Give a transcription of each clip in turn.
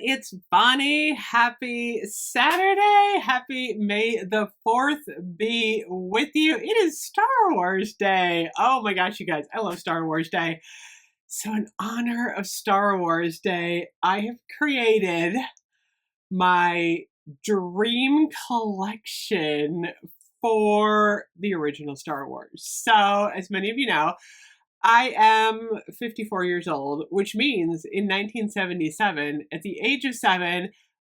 It's Bonnie. Happy Saturday. Happy May the 4th be with you. It is Star Wars Day. Oh my gosh, you guys, I love Star Wars Day. So in honor of Star Wars Day, I have created my dream collection for the original Star Wars. So, as many of you know, I am 54 years old, which means in 1977, at the age of 7,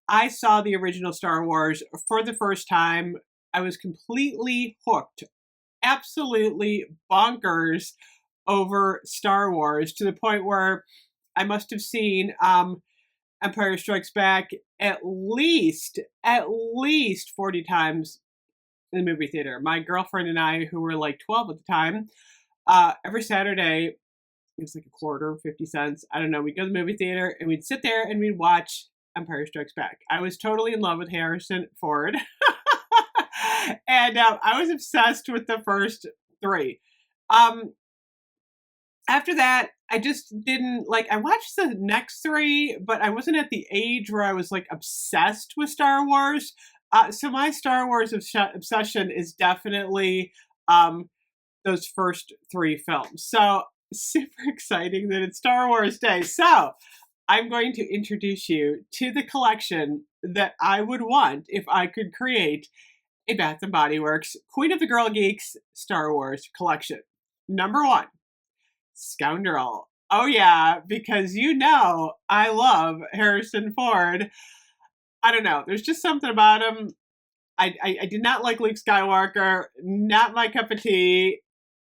I saw the original Star Wars for the first time. I was completely hooked, absolutely bonkers over Star Wars to the point where I must have seen Empire Strikes Back at least 40 times in the movie theater. My girlfriend and I, who were like 12 at the time, every Saturday, it was like a quarter, 50 cents. I don't know. We'd go to the movie theater and we'd sit there and we'd watch Empire Strikes Back. I was totally in love with Harrison Ford. And I was obsessed with the first three. After that, I just didn't I watched the next three, but I wasn't at the age where I was like obsessed with Star Wars. So my Star Wars obsession is definitely those first three films. So super exciting that it's Star Wars Day. So I'm going to introduce you to the collection that I would want if I could create a Bath and Body Works Queen of the Girl Geeks Star Wars collection. Number 1, Scoundrel. Oh yeah, because you know I love Harrison Ford. I don't know. There's just something about him. I did not like Luke Skywalker. Not my cup of tea.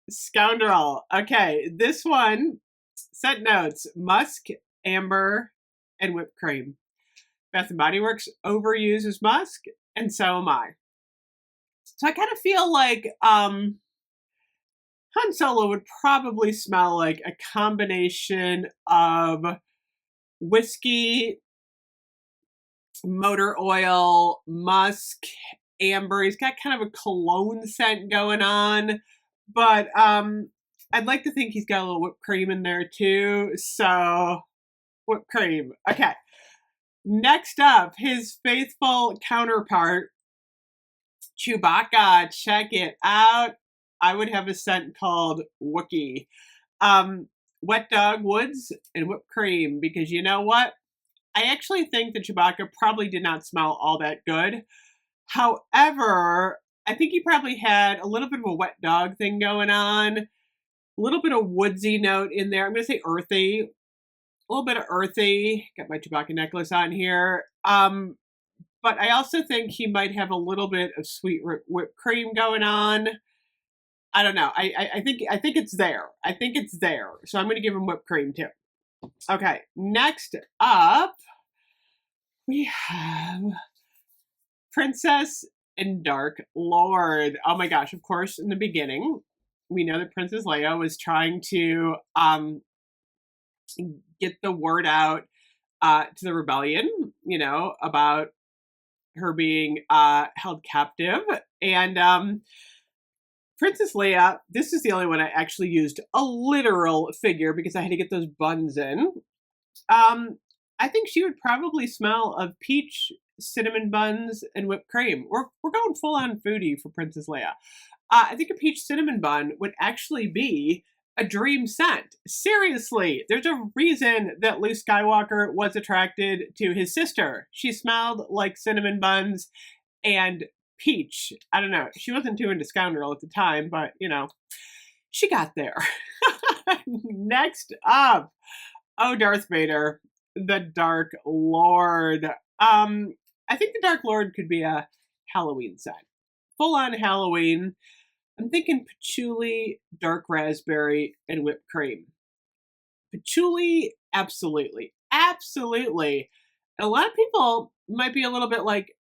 Scoundrel. Okay, this one, set notes, musk, amber, and whipped cream. Bath and Body Works overuses musk, and so am I. So I kind of feel like Han Solo would probably smell like a combination of whiskey, motor oil, musk, amber. He's got kind of a cologne scent going on. But I'd like to think he's got a little whipped cream in there too. So, whipped cream. Okay. Next up, his faithful counterpart, Chewbacca. Check it out. I would have a scent called Wookiee. Wet Dog Woods and whipped cream. Because you know what? I actually think that Chewbacca probably did not smell all that good. However, I think he probably had a little bit of a wet dog thing going on, a little bit of woodsy note in there. I'm going to say earthy, a little bit of earthy. Got my Chewbacca necklace on here. But I also think he might have a little bit of sweet whipped cream going on. I don't know. I think it's there. I think it's there. So I'm going to give him whipped cream too. Okay, next up, we have Princess and Dark Lord. Oh my gosh, of course, in the beginning, we know that Princess Leia was trying to get the word out to the rebellion, about her being held captive. And Princess Leia, this is the only one I actually used a literal figure because I had to get those buns in. I think she would probably smell of peach, cinnamon buns, and whipped cream. We're going full on foodie for Princess Leia. I think a peach cinnamon bun would actually be a dream scent. Seriously, there's a reason that Luke Skywalker was attracted to his sister. She smelled like cinnamon buns and peach. I don't know. She wasn't too into Scoundrel at the time, but, she got there. Next up, Darth Vader, the Dark Lord. I think the Dark Lord could be a Halloween set. Full on Halloween. I'm thinking patchouli, dark raspberry, and whipped cream. Patchouli, absolutely. Absolutely. And a lot of people might be a little bit like,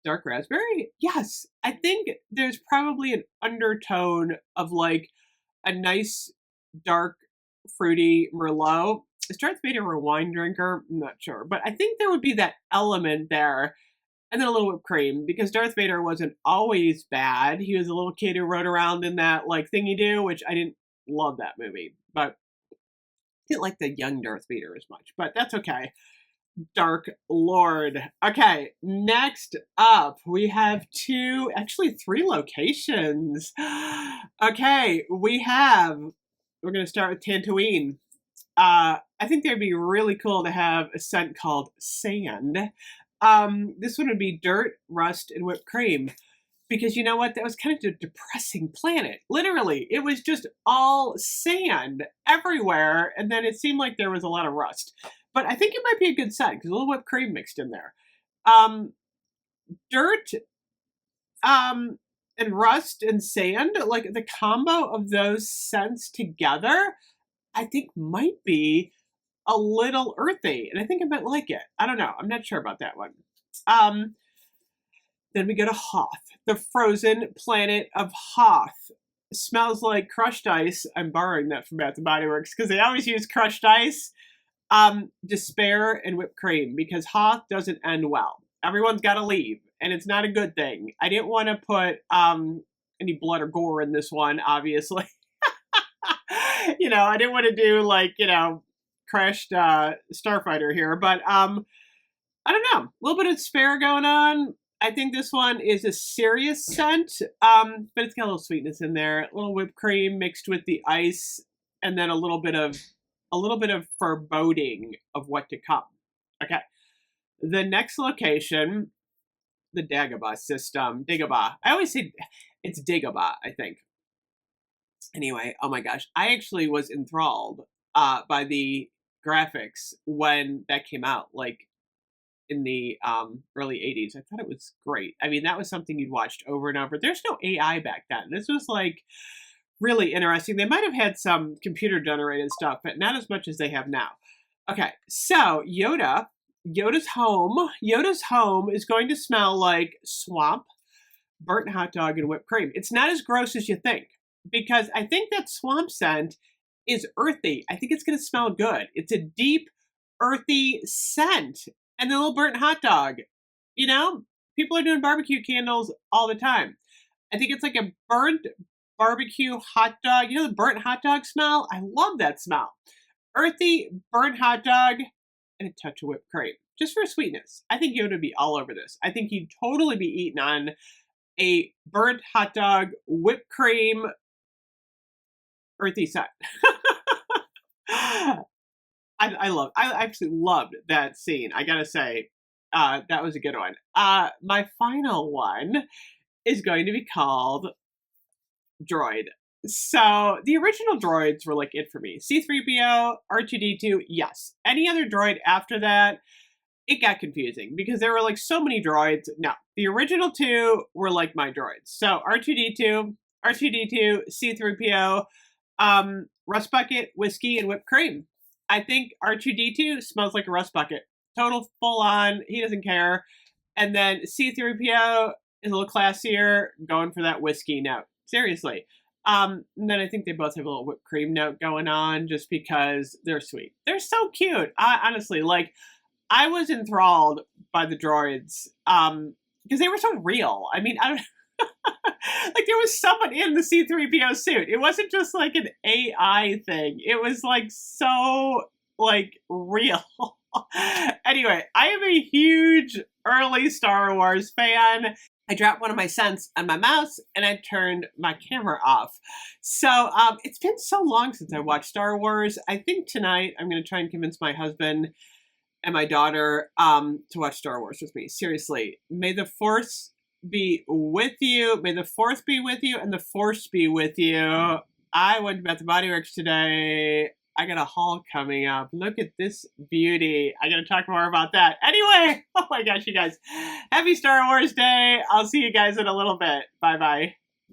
dark raspberry? Yes. I think there's probably an undertone of like a nice, dark, fruity Merlot. Is Darth Vader a wine drinker? I'm not sure. But I think there would be that element there. And then a little whipped cream, because Darth Vader wasn't always bad. He was a little kid who rode around in that thingy-do, which I didn't love that movie. But I didn't like the young Darth Vader as much. But that's okay. Dark Lord. Okay, next up, we have actually three locations. Okay, we're going to start with Tatooine. I think that'd be really cool to have a scent called sand. This one would be dirt, rust, and whipped cream. Because you know what? That was kind of a depressing planet. Literally, it was just all sand everywhere, and then it seemed like there was a lot of rust. But I think it might be a good scent because a little whipped cream mixed in there. Dirt, and rust and sand, like the combo of those scents together, I think might be a little earthy, and I think I might like it. I don't know. I'm not sure about that one. Then we go to Hoth, the frozen planet of Hoth. Smells like crushed ice. I'm borrowing that from Bath and Body Works because they always use crushed ice, despair, and whipped cream because Hoth doesn't end well. Everyone's got to leave, and it's not a good thing. I didn't want to put any blood or gore in this one, obviously. I didn't want to do crashed Starfighter here, but I don't know. A little bit of despair going on. I think this one is a serious scent, but it's got a little sweetness in there. A little whipped cream mixed with the ice, and then a little bit of foreboding of what to come. Okay. The next location, the Dagobah system. Dagobah. I always say it's Dagobah, I think. Anyway, oh my gosh. I actually was enthralled by the graphics when that came out, in the early 80s. I thought it was great. I mean, that was something you'd watched over and over. There's no AI back then. This was really interesting. They might have had some computer generated stuff, but not as much as they have now. Okay, so Yoda's home is going to smell like swamp, burnt hot dog, and whipped cream. It's not as gross as you think because I think that swamp scent is earthy. I think it's going to smell good. It's a deep, earthy scent. And the little burnt hot dog. People are doing barbecue candles all the time. I think it's like a burnt barbecue hot dog. The burnt hot dog smell? I love that smell. Earthy, burnt hot dog, and a touch of whipped cream. Just for sweetness. I think Yoda would be all over this. I think he'd totally be eating on a burnt hot dog, whipped cream, earthy scent. I absolutely loved that scene. I gotta say, that was a good one. My final one is going to be called Droid. So the original droids were it for me. C-3PO, R2-D2, yes. Any other droid after that, it got confusing because there were so many droids. No, the original two were my droids. So R2-D2, C-3PO, rust bucket, whiskey, and whipped cream. I think R2-D2 smells like a rust bucket. Total full on. He doesn't care. And then C-3PO is a little classier, going for that whiskey note. Seriously. And then I think they both have a little whipped cream note going on just because they're sweet. They're so cute. Honestly, I was enthralled by the droids because they were so real. I mean, I don't there was someone in the C-3PO suit. It wasn't just an AI thing. It was so real. Anyway, I am a huge early Star Wars fan. I dropped one of my scents on my mouse and I turned my camera off. So it's been so long since I watched Star Wars. I think tonight I'm going to try and convince my husband and my daughter to watch Star Wars with me. Seriously, may the Force be with you. May the Force be with you and the Force be with you. I went to Bath and Body Works today. I got a haul coming up. Look at this beauty. I got to talk more about that. Anyway, oh my gosh, you guys. Happy Star Wars Day. I'll see you guys in a little bit. Bye-bye.